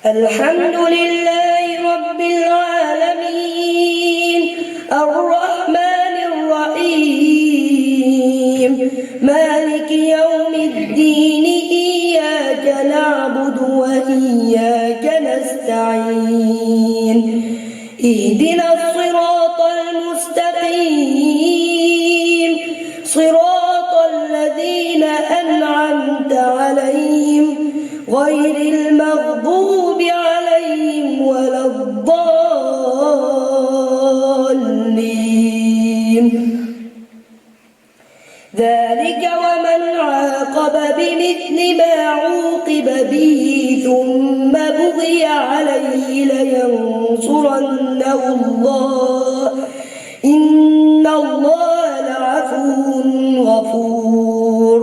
الحمد لله رب العالمين الرحمن الرحيم مالك يوم الدين إياك نعبد وإياك نستعين اهدنا الصراط المستقيم صراط الذين أنعمت عليهم غير المغضوب عليهم ولا الضالين ذلك ومن عاقب بمثل ما عوقب به ثم بغي عليه لينصرنه الله إن الله لعفو غفور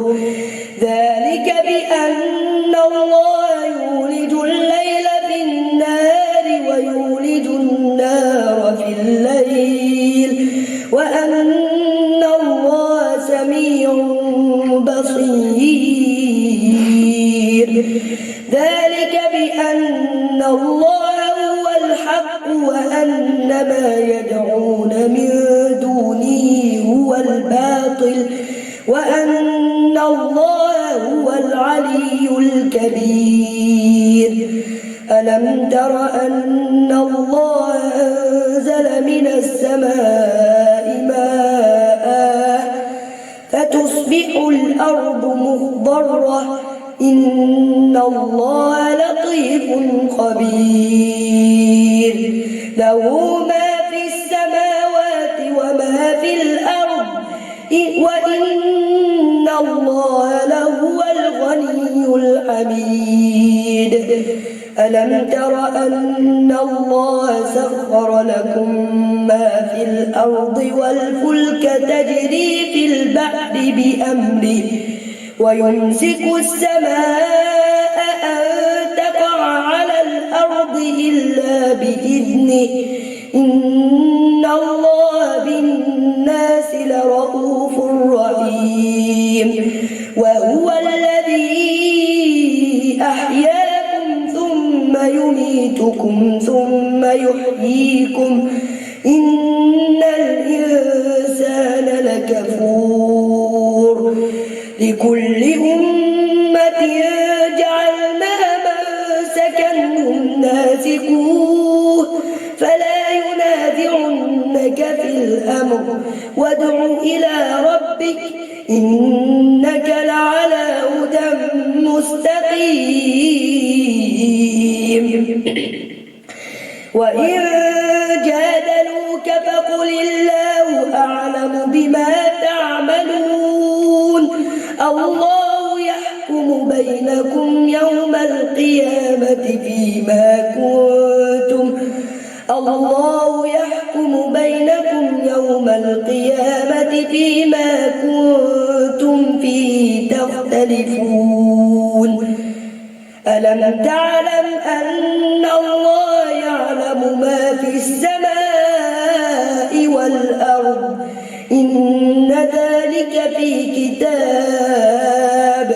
ذلك بأن الله يولج الليل في النهار ويولج النهار في الليل وأن الله سميع بصير ذلك بأن الله هو الحق وأن ما يدعون من دونه هو الباطل وأن الله هو العلي الكبير ألم تر أن الله أنزل من السماء ماء فتصبح الأرض مخضرة إن الله لطيف خبير له ما في السماوات وما في الأرض وإن الله لهو الغني الحميد ألم تر أن الله سخر لكم ما في الأرض والفلك تجري في البحر بأمره ويمسك السماء أن تقع على الأرض إلا بإذنه إن الله بالناس لرؤوف رحيم وهو الذي أحياكم ثم يميتكم ثم يحييكم إن الإنسان لكفور لكل أمة جعلنا منسكا هم ناسكوه فلا ينازعنك في الأمر وادع إلى ربك إنك لعلى هدى مستقيم وإن جادلوك فقل الله أعلم بما تعملون الله يحكم بينكم يوم القيامة فيما كنتم فيه تختلفون ألم تعلم أن الله يعلم ما في السماء والأرض إن ذلك في كتاب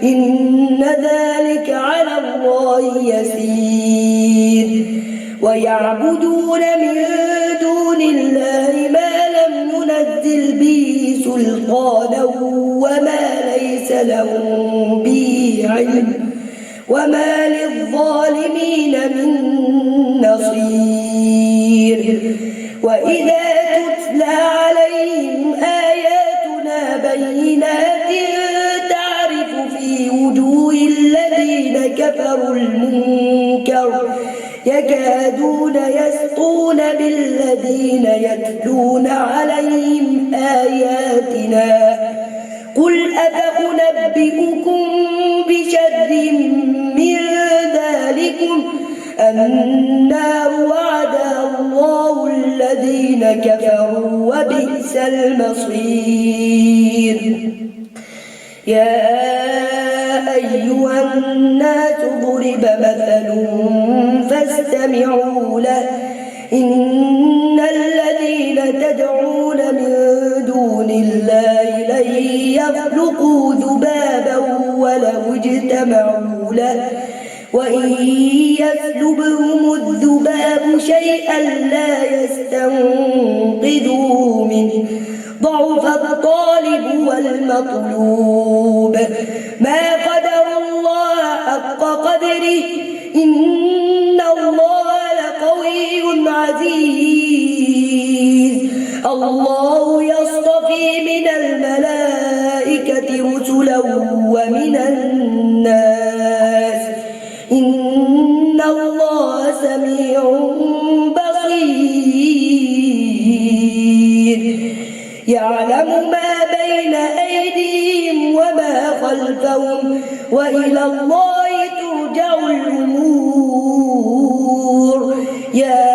إن ذلك على الله يسير ويعبدون من دون الله ما لم ينزل به سلطانا وما ليس لهم به علم وما للظالمين من نصير وإذا تتلى عليهم آياتنا بينات تعرف في وجوه الذين كفروا المنكر يكادون يسطون بالذين يتلون عليهم آياتنا قل أفأنبئكم بشر من ذلكم النار وعدها الله الذين كفروا وبئس المصير يا أيها الناس ضرب مثل فاستمعوا له إن الذين تدعون من دون الله لن يخلقوا ذبابا ولو اجتمعوا له وإن يسلبهم الذباب شيئا لا يستنقذوه منه ضعف الطالب والمطلوب ما قدر الله حق قدره إن الله لقوي عزيز الله يصطفي من الملائكة رسلا ومن الناس إن الله سميع بصير يعلم ما بين أيديهم وما خلفهم وإلى الله ترجع الأمور يا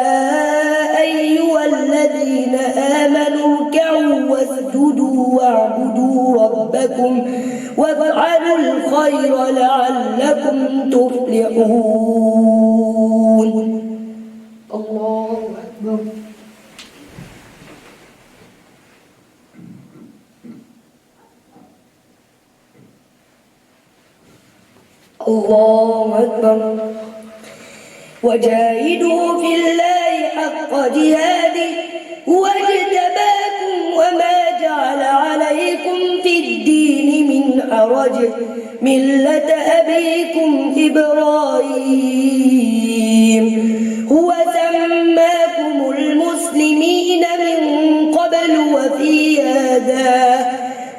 أيها الذين آمنوا اركعوا واسجدوا واعبدوا ربكم وافعلوا الخير لعلكم تفلحون. الله أكبر. الله أكبر. وجاهدوا في الله حق جهاده هو اجتباكم وما جعل عليكم في الدين من حرج ملة أبيكم إبراهيم هو سماكم المسلمين من قبل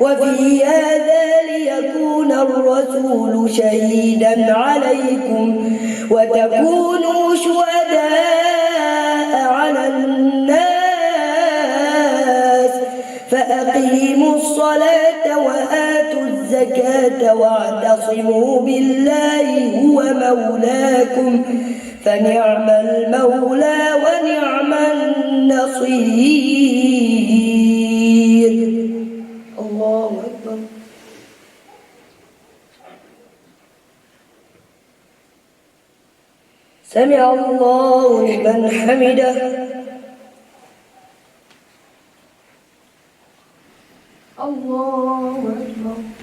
وفي هذا ليكون الرسول شهيدا عليكم وتكونوا شهداء على الناس فأقيموا الصلاة وآتوا الزكاة واعتصموا بالله هو مولاكم فنعم المولى ونعم النصير. الله أكبر. سمع الله لمن حمده. الله أكبر.